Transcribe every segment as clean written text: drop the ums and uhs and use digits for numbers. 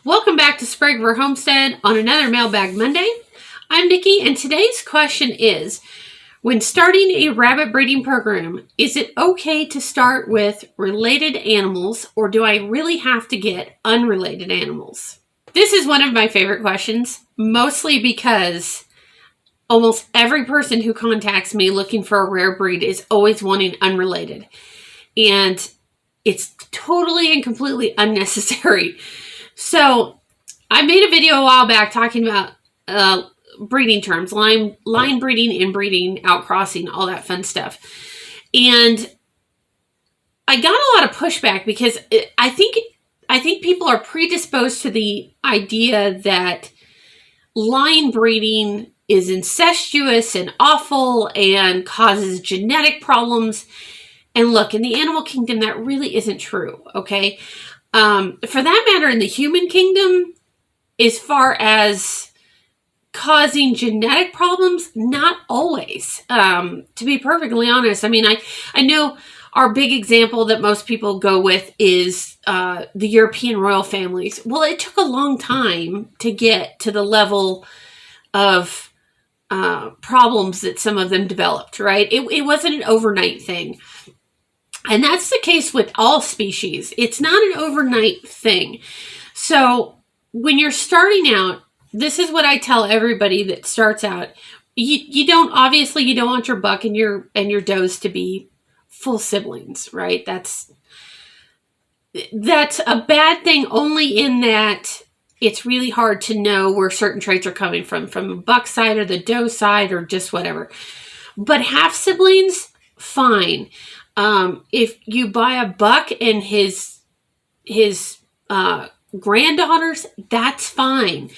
Welcome back to Sprague Homestead on another Mailbag Monday. I'm Nikki, and today's question is, when starting a rabbit breeding program, is it okay to start with related animals, or do I really have to get unrelated animals? This is one of my favorite questions, mostly because almost every person who contacts me looking for a rare breed is always wanting unrelated. And it's totally and completely unnecessary. So I made a video a while back talking about breeding terms, line breeding, inbreeding, outcrossing, all that fun stuff. And I got a lot of pushback because I think people are predisposed to the idea that line breeding is incestuous and awful and causes genetic problems. And look, in the animal kingdom, that really isn't true, okay? For that matter, in the human kingdom, as far as causing genetic problems, not always. To be perfectly honest, I mean, I know our big example that most people go with is the European royal families. Well, it took a long time to get to the level of problems that some of them developed, right? It wasn't an overnight thing. And that's the case with all species. It's not an overnight thing. So when you're starting out, this is what I tell everybody that starts out. You don't want your buck and your does to be full siblings, right? That's a bad thing only in that it's really hard to know where certain traits are coming from a buck side or the doe side or just whatever. But half siblings, fine. If you buy a buck and his granddaughters, that's fine.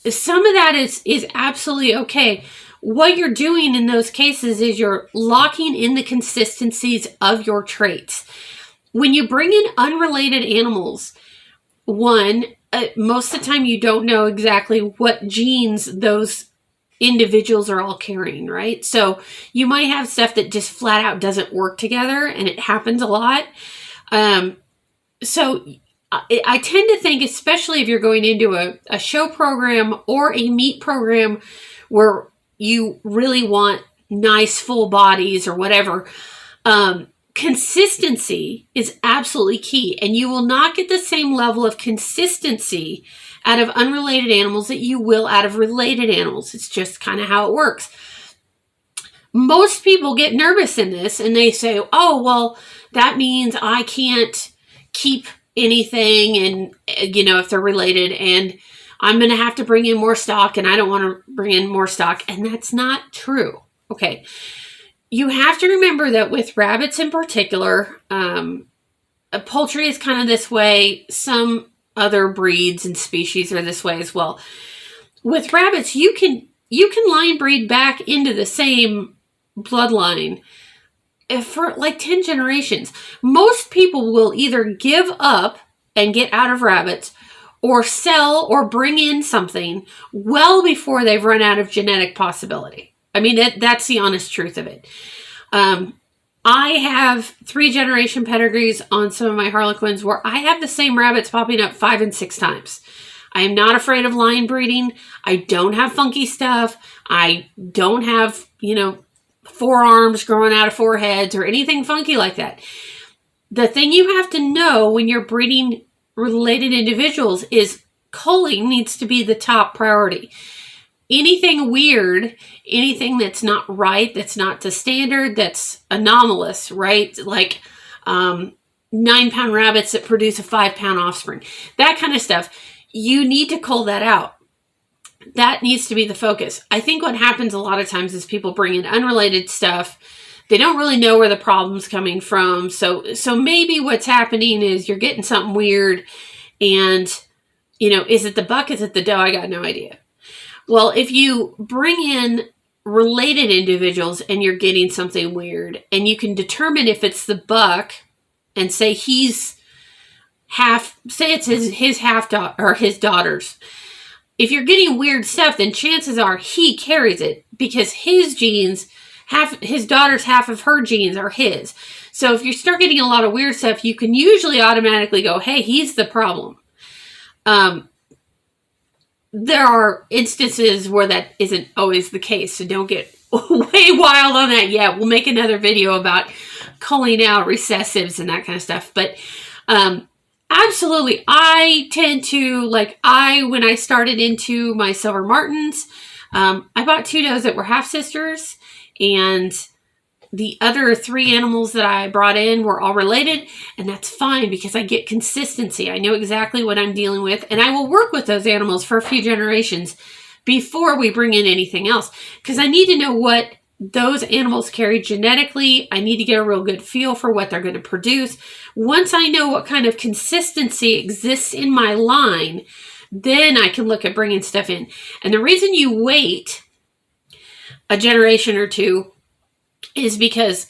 Some of that is absolutely okay. What you're doing in those cases is you're locking in the consistencies of your traits. When you bring in unrelated animals, most of the time you don't know exactly what genes those individuals are all carrying, right? So you might have stuff that just flat out doesn't work together, and it happens a lot. So I tend to think, especially if you're going into a show program or a meat program where you really want nice full bodies or whatever, consistency is absolutely key, and you will not get the same level of consistency out of unrelated animals that you will out of related animals. It's just kind of how it works. Most people get nervous in this and they say, oh, well, that means I can't keep anything, and if they're related, and I'm going to have to bring in more stock, and I don't want to bring in more stock. And that's not true. Okay. You have to remember that with rabbits in particular, poultry is kind of this way. Some other breeds and species are this way as well. With rabbits, you can line breed back into the same bloodline for like 10 generations. Most people will either give up and get out of rabbits or sell or bring in something well before they've run out of genetic possibility. I mean, that's the honest truth of it. I have 3-generation pedigrees on some of my Harlequins where I have the same rabbits popping up 5 and 6 times. I am not afraid of line breeding. I don't have funky stuff. I don't have, forearms growing out of foreheads or anything funky like that. The thing you have to know when you're breeding related individuals is culling needs to be the top priority. Anything weird, anything that's not right, that's not to standard, that's anomalous, right? Like 9-pound rabbits that produce a 5-pound offspring. That kind of stuff. You need to cull that out. That needs to be the focus. I think what happens a lot of times is people bring in unrelated stuff. They don't really know where the problem's coming from. So maybe what's happening is you're getting something weird, and, is it the buck? Is it the doe? I got no idea. Well, if you bring in related individuals and you're getting something weird, and you can determine if it's the buck, and say it's his half daughter or his daughters. If you're getting weird stuff, then chances are he carries it because his genes, his daughter's half of her genes are his. So if you start getting a lot of weird stuff, you can usually automatically go, hey, he's the problem. there are instances where that isn't always the case, so don't get way wild on that yet. We'll make another video about culling out recessives and that kind of stuff. But absolutely, I tend to, when I started into my Silver Martins, I bought 2 does that were half-sisters, and the other 3 animals that I brought in were all related, and that's fine because I get consistency. I know exactly what I'm dealing with, and I will work with those animals for a few generations before we bring in anything else, because I need to know what those animals carry genetically. I need to get a real good feel for what they're going to produce. Once I know what kind of consistency exists in my line, then I can look at bringing stuff in. And the reason you wait a generation or 2 is because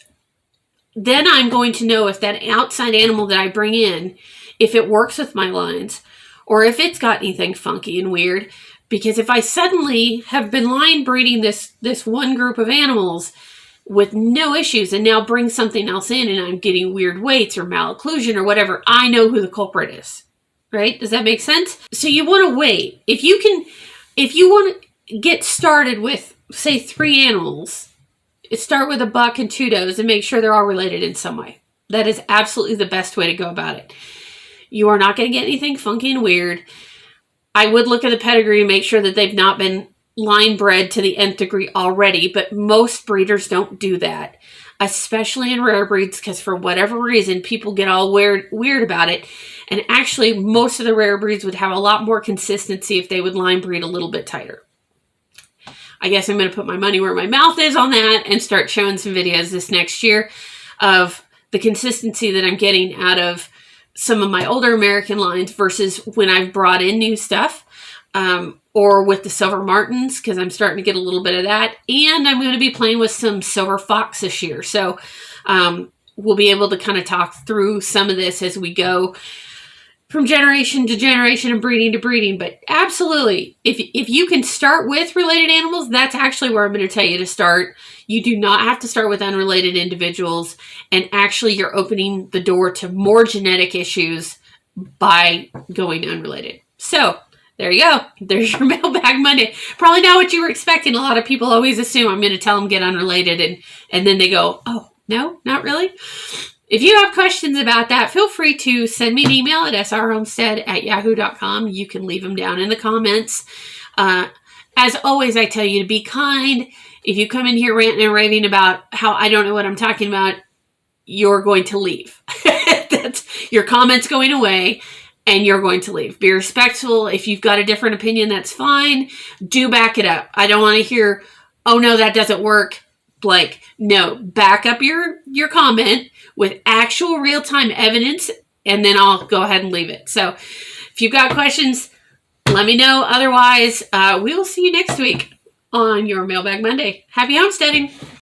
then I'm going to know if that outside animal that I bring in, if it works with my lines, or if it's got anything funky and weird. Because if I suddenly have been line breeding this one group of animals with no issues and now bring something else in and I'm getting weird weights or malocclusion or whatever, I know who the culprit is. Right? Does that make sense? So you want to wait. If you want to get started with, say, 3 animals, start with a buck and 2 does and make sure they're all related in some way. That is absolutely the best way to go about it. You are not going to get anything funky and weird. I would look at the pedigree and make sure that they've not been line bred to the nth degree already, but most breeders don't do that, especially in rare breeds, because for whatever reason, people get all weird about it. And actually, most of the rare breeds would have a lot more consistency if they would line breed a little bit tighter. I guess I'm going to put my money where my mouth is on that and start showing some videos this next year of the consistency that I'm getting out of some of my older American lines versus when I've brought in new stuff, or with the Silver Martins, because I'm starting to get a little bit of that. And I'm going to be playing with some Silver Fox this year. So we'll be able to kind of talk through some of this as we go from generation to generation and breeding to breeding. But absolutely, if you can start with related animals, that's actually where I'm going to tell you to start. You do not have to start with unrelated individuals, and actually you're opening the door to more genetic issues by going unrelated. So there you go. There's your Mailbag Monday. Probably not what you were expecting. A lot of people always assume I'm going to tell them get unrelated, and then they go, oh, no, not really. If you have questions about that, feel free to send me an email at srhomestead@yahoo.com. You can leave them down in the comments. As always, I tell you to be kind. If you come in here ranting and raving about how I don't know what I'm talking about, you're going to leave. That's your comments going away, and you're going to leave. Be respectful. If you've got a different opinion, that's fine. Do back it up. I don't want to hear, oh no, that doesn't work. No, back up your comment with actual real-time evidence, and then I'll go ahead and leave it. So if you've got questions, let me know. Otherwise, we will see you next week on your Mailbag Monday. Happy homesteading.